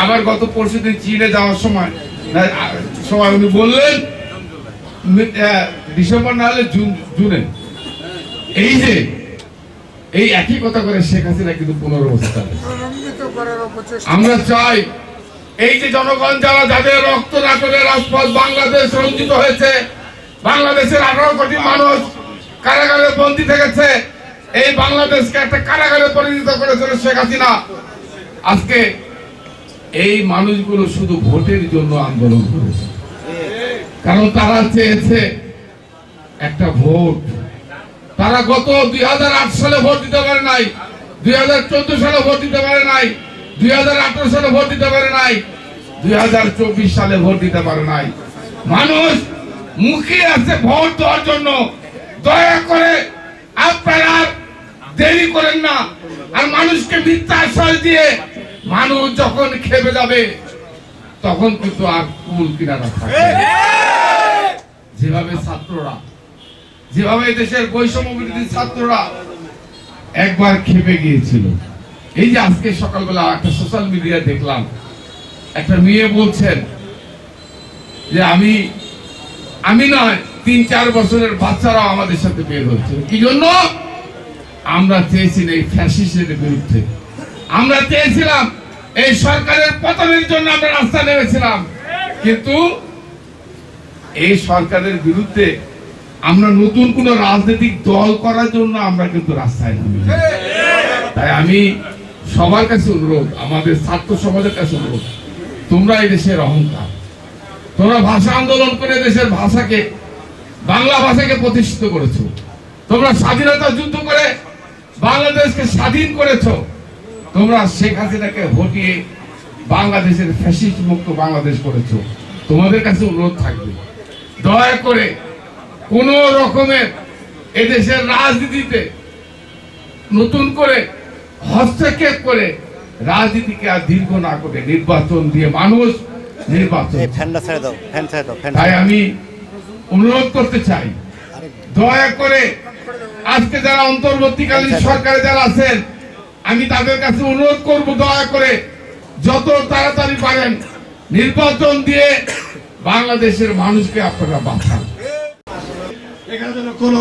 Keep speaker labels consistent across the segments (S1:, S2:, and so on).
S1: আবার গত পরশুদিন চীনে যাওয়ার সময় উনি বললেন ডিসেম্বর না হলে জুনে। এই একই কথা করে শেখ হাসিনা কিন্তু 15 বছর আমরা চাই এই যে জনগণ যাদের রক্ত নাটরে রাজপথ বাংলাদেশ রঞ্জিত হয়েছে, বাংলাদেশের 18 কোটি মানুষ কারাগারে বন্দী থেকেছে, এই বাংলাদেশকে একটা কারাগারে পরিণত করেছিল শেখ হাসিনা। আজকে এই মানুষগুলো শুধু ভোটের জন্য আন্দোলন করেছে, কারণ তারা চেয়েছে একটা ভোট। তারা গত 2008 সালে ভোট দিতে পারে নাই, 2014 সালে ভোট দিতে পারে নাই, 2018 সালে ভোট দিতে পারে নাই, 2024 সালে ভোট দিতে পারে নাই। মানুষ মুখিয়ে আছে ভোট দেওয়ার জন্য। দয়া করে আপনারা দেরি করেন না, আর মানুষকে মিথ্যা আশ্বাস দিয়ে মানুষ যখন খেপে যাবে তখন কিন্তু আর কুল কিনারা থাকবে। যেভাবে দেশের বৈষম্য বিরোধী ছাত্ররা একবার খেপে গিয়েছিল, এই যে আজকে সকালবেলা একটা সোশ্যাল মিডিয়া দেখলাম, একটা মেয়ে বলছেন যে আমি নয় 3-4 বছরের বাচ্চারাও আমাদের সাথে বের হচ্ছে। কি জন্য? আমরা চেয়েছিলাম এই ফ্যাসিস্টের বিরুদ্ধে, আমরা চেয়েছিলাম এই সরকারের পতনের জন্য আমরা রাস্তা নেমেছিলাম, কিন্তু এই সরকারের বিরুদ্ধে আমরা নতুন কোন রাজনৈতিক দল করার জন্য আমরা কিন্তু রাস্তায় নামি। তাই আমি সবার কাছে অনুরোধ, আমাদের ছাত্র সমাজের কাছে অনুরোধ, তোমরা এই দেশের অহংকার, তোমরা ভাষা আন্দোলন করে দেশের ভাষাকে, বাংলা ভাষাকে প্রতিষ্ঠিত করেছো, তোমরা স্বাধীনতা যুদ্ধ করে বাংলাদেশকে স্বাধীন করেছো, তোমরা শেখ হাসিনাকে হটিয়ে বাংলাদেশের ফ্যাসিস্ট মুক্ত বাংলাদেশ করেছো। তোমাদের কাছে অনুরোধ থাকবে, দয়া করে কোন রকমের এদেশের রাজনীতিতে নতুন করে হস্তক্ষেপ করে রাজনীতিকে আর দীর্ঘ না করে নির্বাচন দিয়ে মানুষ নির্বাচন। তাই আমি অনুরোধ করতে চাই, দয়া করে আজকে যারা অন্তর্বর্তীকালীন সরকারে যারা আছেন, আমি তাদের কাছে অনুরোধ করব, দয়া করে যত তাড়াতাড়ি পারেন নির্বাচন দিয়ে বাংলাদেশের মানুষকে আপনারা বাঁচান।
S2: এখানে যেন কোনো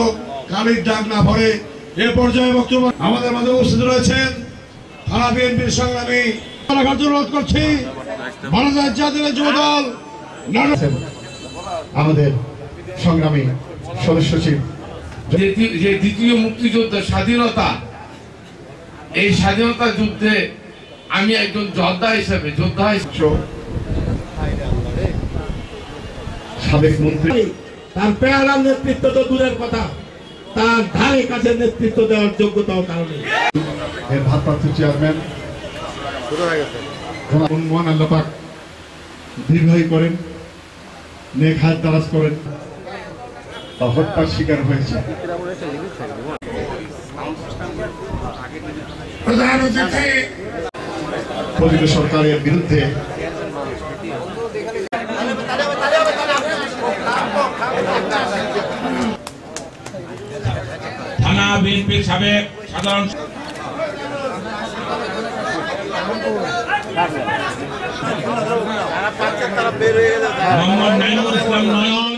S2: কালির দাগ না পড়ে, এ পর্যায়ে বক্তব্য আমাদের মাঝে উপস্থিত রয়েছেন থানা বিএনপির সংগ্রামী, অনুরোধ করছি বাংলাদেশ জাতীয় যুবদল আমাদের সংগ্রামী সদস্য সচিব,
S1: যে দ্বিতীয় মুক্তিযুদ্ধ স্বাধীনতা, এই স্বাধীনতা যুদ্ধে আমি একজন যোদ্ধা হিসেবে
S2: সাবেক মন্ত্রী, তার পেয়ারার নেতৃত্ব তো দূরের কথা, তার ধারে কাছে নেতৃত্ব দেওয়ার যোগ্যতাও কারণে এর ভারপ্রাপ্ত চেয়ারম্যান মহান আল্লাহ পাক দীর্ঘায়ু করেন, নেক হায়াত দারাজ করেন, হত্যার শিকার হয়েছে। প্রধান অতিথি পতিত সরকারের বিরুদ্ধে
S3: থানা বিএনপির সাবেক সাধারণ মোহাম্মদ নাইমুল ইসলাম নয়ন